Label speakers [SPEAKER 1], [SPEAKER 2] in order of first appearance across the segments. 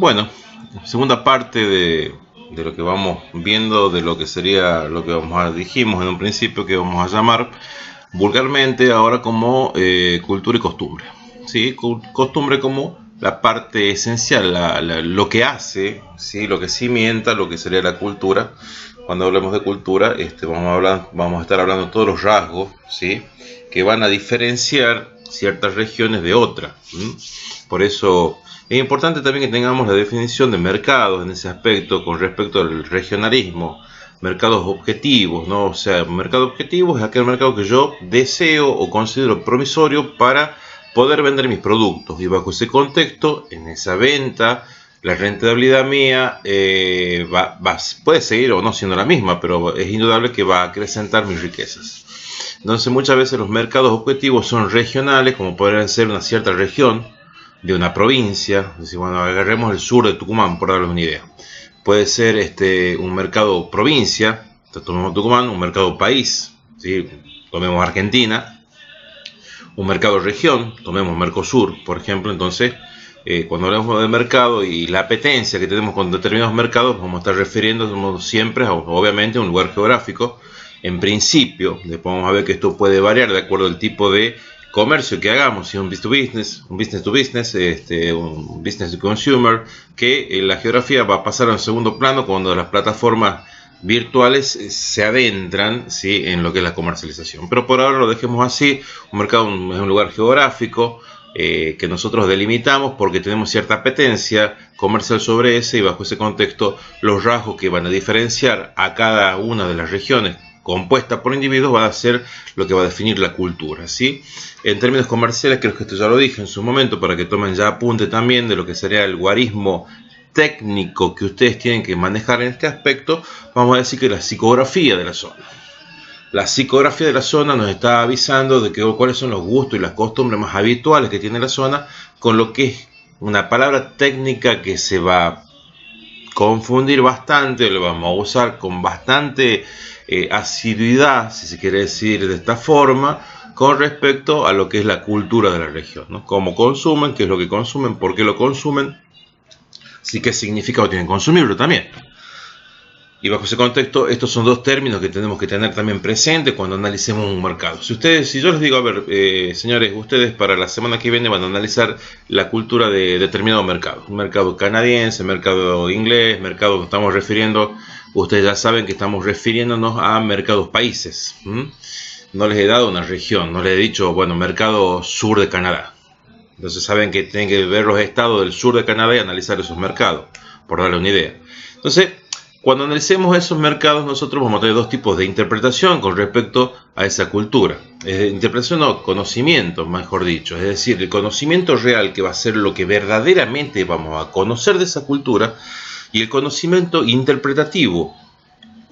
[SPEAKER 1] Bueno, segunda parte de lo que vamos viendo, de lo que sería lo que dijimos en un principio que vamos a llamar vulgarmente ahora como cultura y costumbre. ¿Sí? Costumbre como la parte esencial, lo que hace, ¿sí? Lo que cimienta lo que sería la cultura. Cuando hablemos de cultura, vamos a estar hablando de todos los rasgos, ¿sí? Que van a diferenciar ciertas regiones de otras. Por eso es importante también que tengamos la definición de mercados en ese aspecto con respecto al regionalismo. Mercados objetivos, ¿no? O sea, mercado objetivo es aquel mercado que yo deseo o considero promisorio para poder vender mis productos. Y bajo ese contexto, en esa venta, la rentabilidad mía puede seguir o no siendo la misma, pero es indudable que va a acrecentar mis riquezas. Entonces, muchas veces los mercados objetivos son regionales, como podrían ser una cierta región de una provincia. Es decir, bueno, agarremos el sur de Tucumán, por darles una idea. Puede ser un mercado provincia, tomemos Tucumán, un mercado país, ¿sí? Tomemos Argentina, un mercado región, tomemos Mercosur, por ejemplo. Entonces, cuando hablamos del mercado y la apetencia que tenemos con determinados mercados, vamos a estar refiriéndonos siempre, obviamente, a un lugar geográfico. En principio, después vamos a ver que esto puede variar de acuerdo al tipo de comercio que hagamos, si un business to business, un business to consumer, que la geografía va a pasar a un segundo plano cuando las plataformas virtuales se adentran, ¿sí? En lo que es la comercialización. Pero por ahora lo dejemos así. Un mercado es un lugar geográfico que nosotros delimitamos porque tenemos cierta apetencia comercial sobre ese, y bajo ese contexto los rasgos que van a diferenciar a cada una de las regiones compuesta por individuos va a ser lo que va a definir la cultura, ¿sí? En términos comerciales, creo que esto ya lo dije en su momento, para que tomen ya apunte también de lo que sería el guarismo técnico que ustedes tienen que manejar en este aspecto. Vamos a decir que la psicografía de la zona. La psicografía de la zona nos está avisando de cuáles son los gustos y las costumbres más habituales que tiene la zona, con lo que es una palabra técnica que se va a confundir bastante, lo vamos a usar con bastante asiduidad, si se quiere decir de esta forma, con respecto a lo que es la cultura de la región, ¿no? Cómo consumen, qué es lo que consumen, por qué lo consumen, sí, qué significado tienen consumirlo también. Y bajo ese contexto, estos son dos términos que tenemos que tener también presentes cuando analicemos un mercado. Si yo les digo, a ver, señores, ustedes para la semana que viene van a analizar la cultura de determinado mercado. Un mercado canadiense, mercado inglés, mercado que estamos refiriendo, ustedes ya saben que estamos refiriéndonos a mercados países. No les he dado una región, no les he dicho, bueno, mercado sur de Canadá. Entonces saben que tienen que ver los estados del sur de Canadá y analizar esos mercados, por darle una idea. Entonces, cuando analicemos esos mercados, nosotros vamos a tener dos tipos de interpretación con respecto a esa cultura. Interpretación o conocimiento, mejor dicho. Es decir, el conocimiento real, que va a ser lo que verdaderamente vamos a conocer de esa cultura, y el conocimiento interpretativo.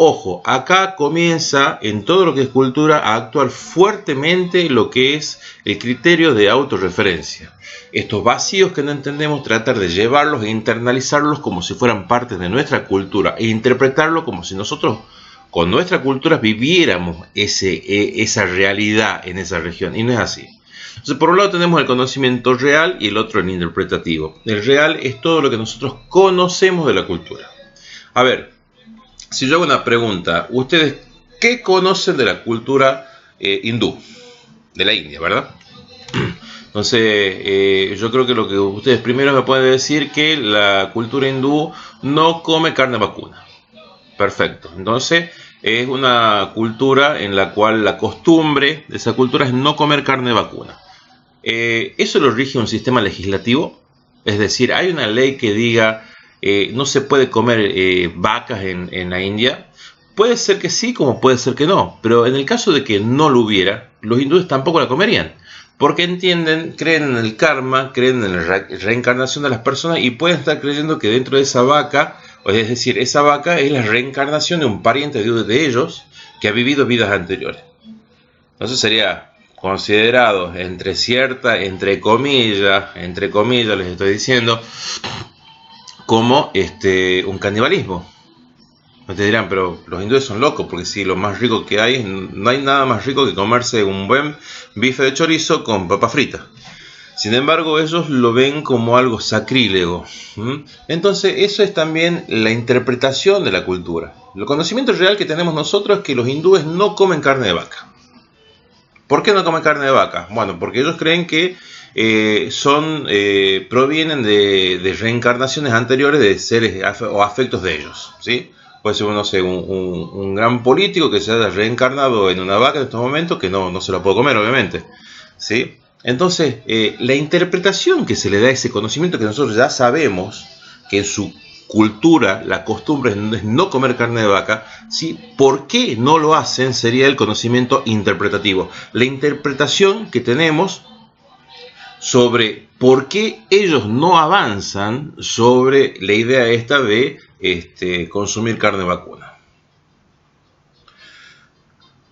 [SPEAKER 1] Ojo, acá comienza en todo lo que es cultura a actuar fuertemente lo que es el criterio de autorreferencia. Estos vacíos que no entendemos, tratar de llevarlos e internalizarlos como si fueran parte de nuestra cultura e interpretarlo como si nosotros con nuestra cultura viviéramos esa realidad en esa región, y no es así. Entonces, por un lado tenemos el conocimiento real y el otro el interpretativo. El real es todo lo que nosotros conocemos de la cultura. A ver, si yo hago una pregunta, ¿ustedes qué conocen de la cultura hindú? De la India, ¿verdad? Entonces, yo creo que lo que ustedes primero me pueden decir que la cultura hindú no come carne vacuna. Perfecto. Entonces, es una cultura en la cual la costumbre de esa cultura es no comer carne vacuna. ¿Eso lo rige un sistema legislativo? Es decir, ¿hay una ley que diga no se puede comer vacas en la India? Puede ser que sí, como puede ser que no. Pero en el caso de que no lo hubiera, los hindúes tampoco la comerían. Porque entienden, creen en el karma, creen en la reencarnación de las personas y pueden estar creyendo que dentro de esa vaca, es decir, esa vaca es la reencarnación de un pariente de ellos que ha vivido vidas anteriores. Entonces sería considerado entre comillas les estoy diciendo, como un canibalismo. Te dirán, pero los hindúes son locos, porque si lo más rico que no hay nada más rico que comerse un buen bife de chorizo con papa frita. Sin embargo, ellos lo ven como algo sacrílego. Entonces, eso es también la interpretación de la cultura. El conocimiento real que tenemos nosotros es que los hindúes no comen carne de vaca. ¿Por qué no comen carne de vaca? Bueno, porque ellos creen que provienen de reencarnaciones anteriores de seres o afectos de ellos, ¿sí? Puede ser, no sé, un gran político que se haya reencarnado en una vaca en estos momentos, que no se la puede comer, obviamente, ¿sí? Entonces, la interpretación que se le da a ese conocimiento que nosotros ya sabemos, que en su cultura la costumbre es no comer carne de vaca, ¿sí? ¿Por qué no lo hacen? Sería el conocimiento interpretativo. La interpretación que tenemos sobre por qué ellos no avanzan sobre la idea esta de consumir carne vacuna.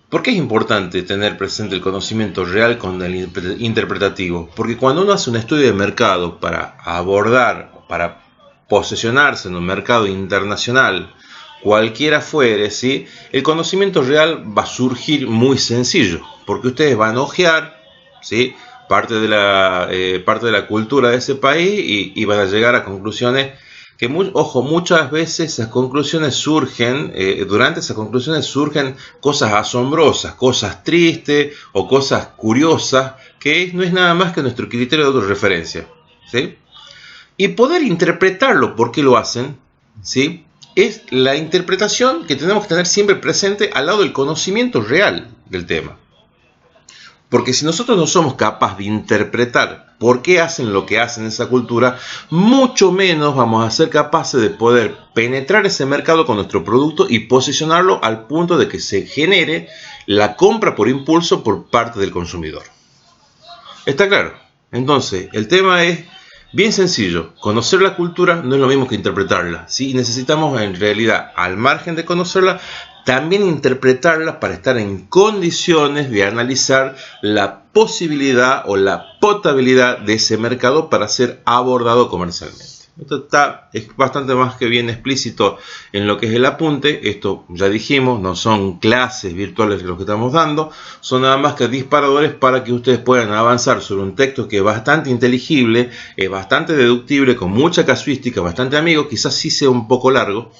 [SPEAKER 1] ¿Por qué es importante tener presente el conocimiento real con el interpretativo? Porque cuando uno hace un estudio de mercado para posesionarse en un mercado internacional, cualquiera fuere, ¿sí? El conocimiento real va a surgir muy sencillo, porque ustedes van a ojear, ¿sí?, parte de la cultura de ese país y van a llegar a conclusiones que, muchas veces esas conclusiones surgen, durante esas conclusiones surgen cosas asombrosas, cosas tristes o cosas curiosas, que no es nada más que nuestro criterio de autorreferencia, ¿sí? Y poder interpretarlo, ¿por qué lo hacen? ¿Sí? Es la interpretación que tenemos que tener siempre presente al lado del conocimiento real del tema. Porque si nosotros no somos capaces de interpretar por qué hacen lo que hacen en esa cultura, mucho menos vamos a ser capaces de poder penetrar ese mercado con nuestro producto y posicionarlo al punto de que se genere la compra por impulso por parte del consumidor. ¿Está claro? Entonces, el tema es bien sencillo. Conocer la cultura no es lo mismo que interpretarla, ¿sí? Necesitamos, en realidad, al margen de conocerla, también interpretarla para estar en condiciones de analizar la posibilidad o la potabilidad de ese mercado para ser abordado comercialmente. Esto es bastante más que bien explícito en lo que es el apunte. Esto ya dijimos, no son clases virtuales lo que estamos dando, son nada más que disparadores para que ustedes puedan avanzar sobre un texto que es bastante inteligible, es bastante deductible, con mucha casuística, bastante amigo, quizás sí sea un poco largo,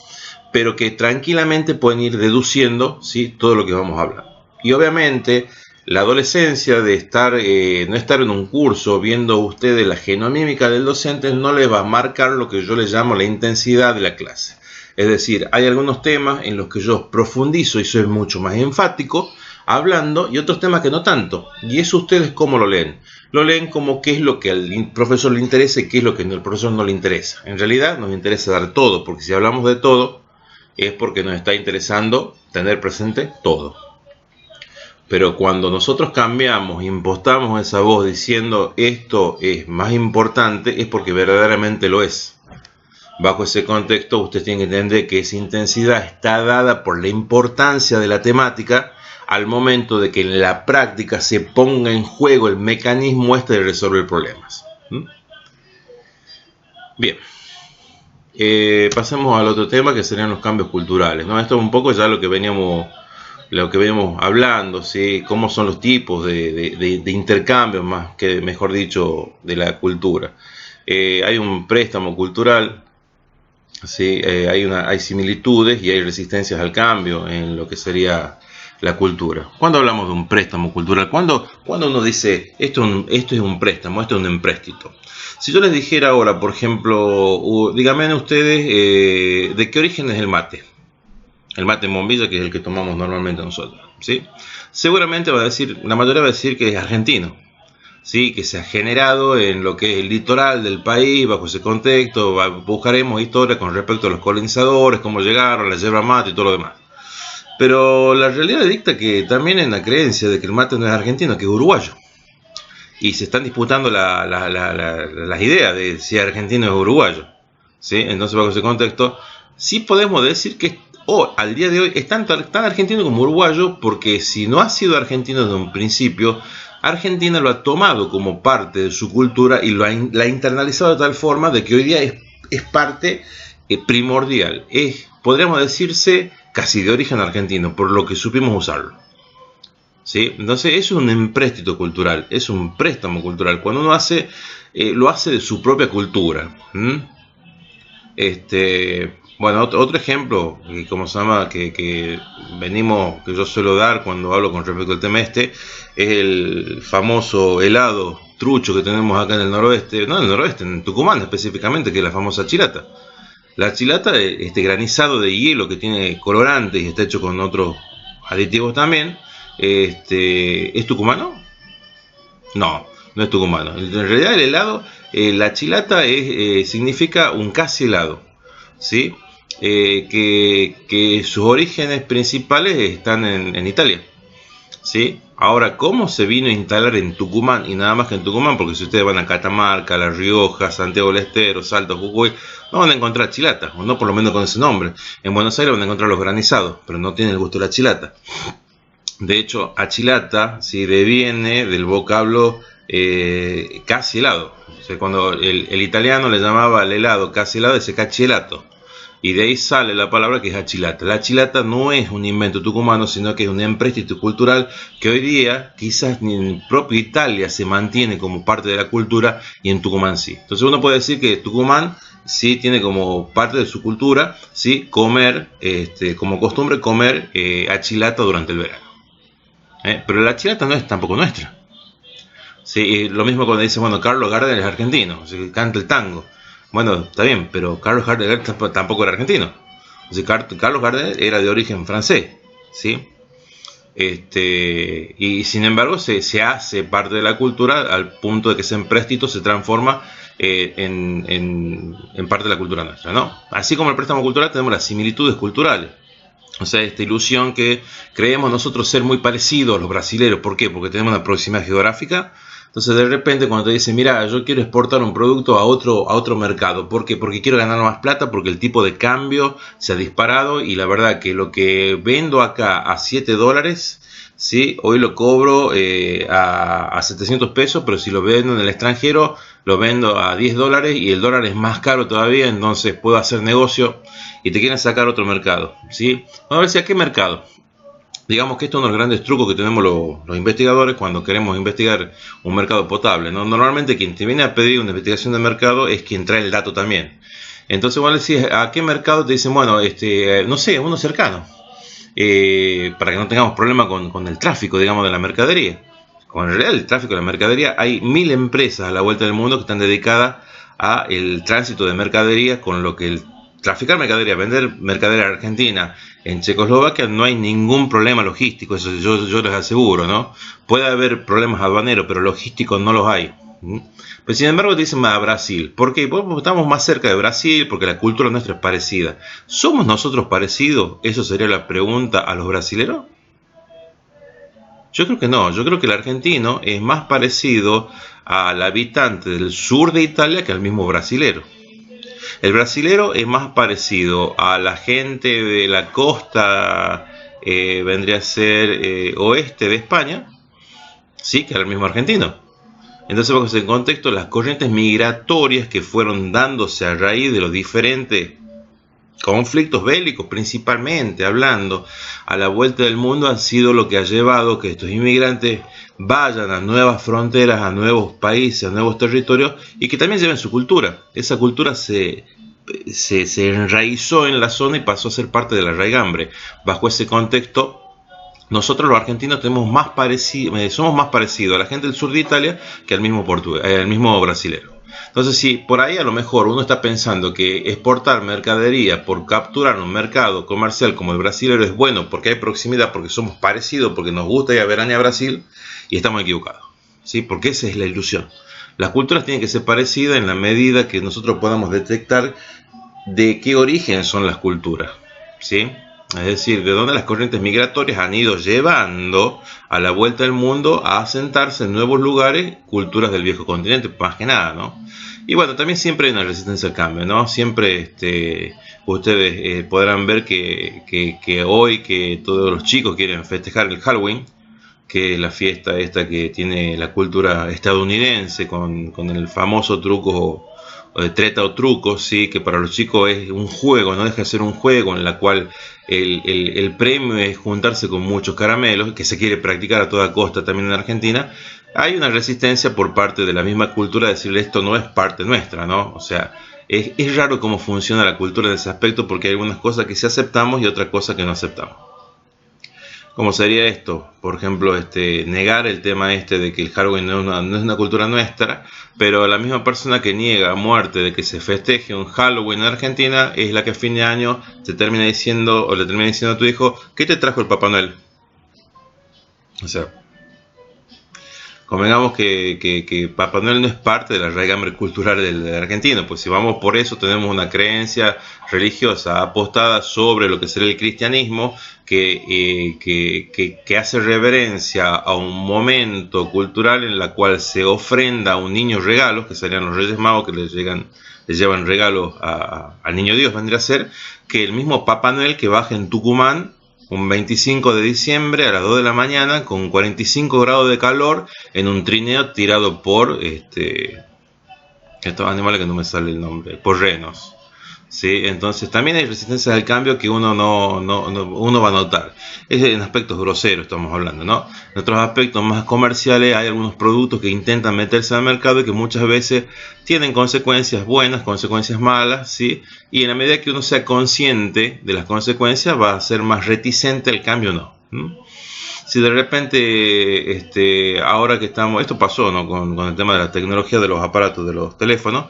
[SPEAKER 1] pero que tranquilamente pueden ir deduciendo, ¿sí?, todo lo que vamos a hablar. Y obviamente la adolescencia de no estar en un curso viendo ustedes la genomímica del docente no les va a marcar lo que yo les llamo la intensidad de la clase. Es decir, hay algunos temas en los que yo profundizo y soy mucho más enfático hablando, y otros temas que no tanto. Y eso ustedes ¿cómo lo leen? Lo leen como qué es lo que al profesor le interesa y qué es lo que al profesor no le interesa. En realidad nos interesa dar todo, porque si hablamos de todo, es porque nos está interesando tener presente todo. Pero cuando nosotros cambiamos, impostamos esa voz diciendo esto es más importante, es porque verdaderamente lo es. Bajo ese contexto, usted tiene que entender que esa intensidad está dada por la importancia de la temática al momento de que en la práctica se ponga en juego el mecanismo de resolver problemas. Bien. Pasemos al otro tema, que serían los cambios culturales, ¿no? Esto es un poco ya lo que veníamos hablando, ¿sí? Cómo son los tipos de intercambios, mejor dicho, de la cultura. Hay un préstamo cultural, ¿sí? Hay similitudes y hay resistencias al cambio en lo que sería la cultura. ¿Cuándo hablamos de un préstamo cultural? ¿Cuándo uno dice esto es un préstamo, esto es un empréstito? Si yo les dijera ahora, por ejemplo, díganme ustedes de qué origen es el mate. El mate en bombilla, que es el que tomamos normalmente nosotros, ¿sí? Seguramente la mayoría va a decir que es argentino, ¿sí? Que se ha generado en lo que es el litoral del país, bajo ese contexto. Buscaremos historia con respecto a los colonizadores, cómo llegaron, la yerba mate y todo lo demás. Pero la realidad dicta que también en la creencia de que el mate no es argentino, que es uruguayo. Y se están disputando las ideas de si argentino es uruguayo, ¿sí? Entonces, bajo ese contexto, sí podemos decir que al día de hoy es tan argentino como uruguayo, porque si no ha sido argentino desde un principio, Argentina lo ha tomado como parte de su cultura y la ha internalizado de tal forma de que hoy día es parte primordial. Podríamos decirse casi de origen argentino, por lo que supimos usarlo. ¿sí? Entonces es un empréstito cultural, es un préstamo cultural. Cuando uno hace, lo hace de su propia cultura. Bueno, otro ejemplo, como se llama, que venimos, que yo suelo dar cuando hablo con respecto al tema es el famoso helado trucho que tenemos acá en el noroeste, no en el noroeste, en Tucumán específicamente, que es la famosa chilata. La chilata, este granizado de hielo que tiene colorantes y está hecho con otros aditivos también, ¿es tucumano? No, no es tucumano. En realidad el helado, la chilata significa un casi helado, ¿sí? Que sus orígenes principales están en Italia, ¿sí? Ahora, ¿cómo se vino a instalar en Tucumán? Y nada más que en Tucumán, porque si ustedes van a Catamarca, La Rioja, Santiago del Estero, Salto, Jujuy, no van a encontrar chilata, o no por lo menos con ese nombre. En Buenos Aires van a encontrar los granizados, pero no tienen el gusto de la chilata. De hecho, achilata sí deviene del vocablo casi helado. O sea, cuando el italiano le llamaba al helado casi helado, ese cachelato. Y de ahí sale la palabra que es achilata. La achilata no es un invento tucumano, sino que es un empréstito cultural que hoy día quizás ni en propia Italia se mantiene como parte de la cultura y en Tucumán sí. Entonces uno puede decir que Tucumán sí tiene como parte de su cultura, sí, comer, como costumbre comer achilata durante el verano. Pero la achilata no es tampoco nuestra. Sí, lo mismo cuando dice, bueno, Carlos Gardel es argentino, o sea, que canta el tango. Bueno, está bien, pero Carlos Gardel tampoco era argentino. O sea, Carlos Gardel era de origen francés, ¿sí? Y sin embargo se hace parte de la cultura al punto de que ese empréstito se transforma en parte de la cultura nuestra, ¿no? Así como el préstamo cultural tenemos las similitudes culturales. O sea, esta ilusión que creemos nosotros ser muy parecidos a los brasileños. ¿Por qué? Porque tenemos una proximidad geográfica. Entonces de repente cuando te dicen, mira, yo quiero exportar un producto a otro mercado. ¿Por qué? Porque quiero ganar más plata, porque el tipo de cambio se ha disparado y la verdad que lo que vendo acá a $7, ¿sí? Hoy lo cobro a 700 pesos, pero si lo vendo en el extranjero lo vendo a $10 y el dólar es más caro todavía, entonces puedo hacer negocio y te quieren sacar a otro mercado, ¿sí? Vamos a ver si a qué mercado. Digamos que esto es uno de los grandes trucos que tenemos los investigadores cuando queremos investigar un mercado potable, ¿no? Normalmente quien te viene a pedir una investigación de mercado es quien trae el dato también. Entonces vos le decís, ¿a qué mercado? Te dicen, bueno, no sé, uno cercano. Para que no tengamos problema con el tráfico, digamos, de la mercadería. Con en realidad el tráfico de la mercadería, hay 1000 empresas a la vuelta del mundo que están dedicadas al tránsito de mercadería, con lo que el traficar mercadería, vender mercadería argentina en Checoslovaquia no hay ningún problema logístico, eso yo les aseguro, ¿no? Puede haber problemas aduaneros, pero logísticos no los hay. Pero sin embargo te dicen a Brasil. ¿Por qué? Porque estamos más cerca de Brasil, porque la cultura nuestra es parecida. ¿Somos nosotros parecidos? Eso sería la pregunta a los brasileros. Yo creo que no, yo creo que el argentino es más parecido al habitante del sur de Italia que al mismo brasilero. El brasilero es más parecido a la gente de la costa, vendría a ser oeste de España, sí, que al mismo argentino. Entonces, bajo ese contexto, las corrientes migratorias que fueron dándose a raíz de los diferentes conflictos bélicos, principalmente hablando, a la vuelta del mundo, han sido lo que ha llevado que estos inmigrantes vayan a nuevas fronteras, a nuevos países, a nuevos territorios, y que también lleven su cultura. Esa cultura se enraizó en la zona y pasó a ser parte de la raigambre. Bajo ese contexto, nosotros los argentinos somos más parecidos a la gente del sur de Italia que al mismo brasilero. Entonces, si por ahí a lo mejor uno está pensando que exportar mercadería por capturar un mercado comercial como el brasilero es bueno porque hay proximidad, porque somos parecidos, porque nos gusta ir a veranear a Brasil, y estamos equivocados, ¿sí? Porque esa es la ilusión. Las culturas tienen que ser parecidas en la medida que nosotros podamos detectar de qué origen son las culturas, ¿sí? Es decir, de dónde las corrientes migratorias han ido llevando a la vuelta del mundo a asentarse en nuevos lugares, culturas del viejo continente, más que nada, ¿no? Y bueno, también siempre hay una resistencia al cambio, ¿no? Siempre ustedes podrán ver que hoy que todos los chicos quieren festejar el Halloween, que es la fiesta esta que tiene la cultura estadounidense con el famoso truco o de treta o truco, ¿sí? Que para los chicos es un juego, no deja de ser un juego en la cual el premio es juntarse con muchos caramelos, que se quiere practicar a toda costa también en Argentina. Hay una resistencia por parte de la misma cultura de decirle esto no es parte nuestra, ¿no? O sea, es raro cómo funciona la cultura en ese aspecto, porque hay algunas cosas que sí aceptamos y otras cosas que no aceptamos. ¿Cómo sería esto? Por ejemplo, negar el tema de que el Halloween no es una cultura nuestra, pero la misma persona que niega a muerte de que se festeje un Halloween en Argentina es la que a fin de año te termina diciendo, o le termina diciendo a tu hijo, ¿qué te trajo el Papá Noel? O sea, convengamos que Papá Noel no es parte de la raigambre cultural del argentino, pues si vamos por eso tenemos una creencia religiosa apostada sobre lo que sería el cristianismo, que hace reverencia a un momento cultural en la cual se ofrenda a un niño regalos, que serían los Reyes Magos que les llevan regalos al niño Dios, vendría a ser que el mismo Papá Noel que baja en Tucumán un 25 de diciembre a las 2 de la mañana con 45 grados de calor en un trineo tirado por estos animales que no me sale el nombre, por renos. ¿Sí? Entonces también hay resistencia al cambio que uno uno va a notar. Es en aspectos groseros estamos hablando, ¿no? En otros aspectos más comerciales hay algunos productos que intentan meterse al mercado y que muchas veces tienen consecuencias buenas, consecuencias malas, ¿sí? Y en la medida que uno sea consciente de las consecuencias va a ser más reticente al cambio, ¿no? Si de repente, ahora que estamos, esto pasó, ¿no? Con el tema de la tecnología de los aparatos, de los teléfonos,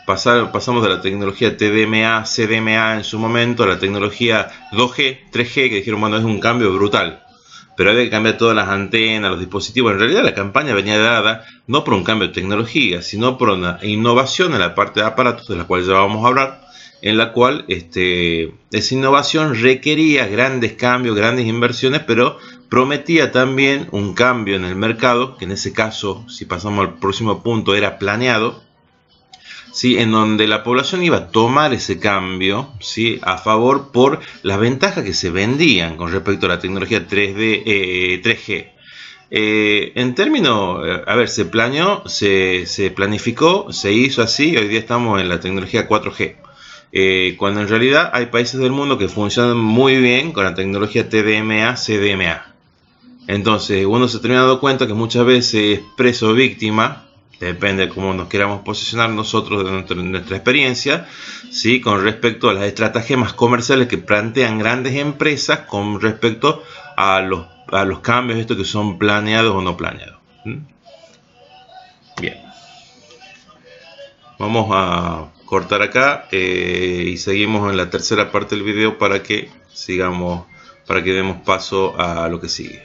[SPEAKER 1] pasamos de la tecnología TDMA, CDMA en su momento, a la tecnología 2G, 3G, que dijeron, bueno, es un cambio brutal, pero había que cambiar todas las antenas, los dispositivos. En realidad la campaña venía dada no por un cambio de tecnología, sino por una innovación en la parte de aparatos, de la cual ya vamos a hablar, en la cual esa innovación requería grandes cambios, grandes inversiones, pero prometía también un cambio en el mercado, que en ese caso, si pasamos al próximo punto, era planeado, ¿sí? En donde la población iba a tomar ese cambio, ¿sí? A favor por las ventajas que se vendían con respecto a la tecnología 3G. En términos, a ver, se planeó, se planificó, se hizo así, hoy día estamos en la tecnología 4G. Cuando en realidad hay países del mundo que funcionan muy bien con la tecnología TDMA, CDMA. Entonces uno se termina dando cuenta que muchas veces es preso o víctima, depende de cómo nos queramos posicionar nosotros de nuestra experiencia, ¿sí? Con respecto a las estratagemas comerciales que plantean grandes empresas con respecto a los cambios estos que son planeados o no planeados. Bien, vamos a cortar acá y seguimos en la tercera parte del video para que sigamos, para que demos paso a lo que sigue.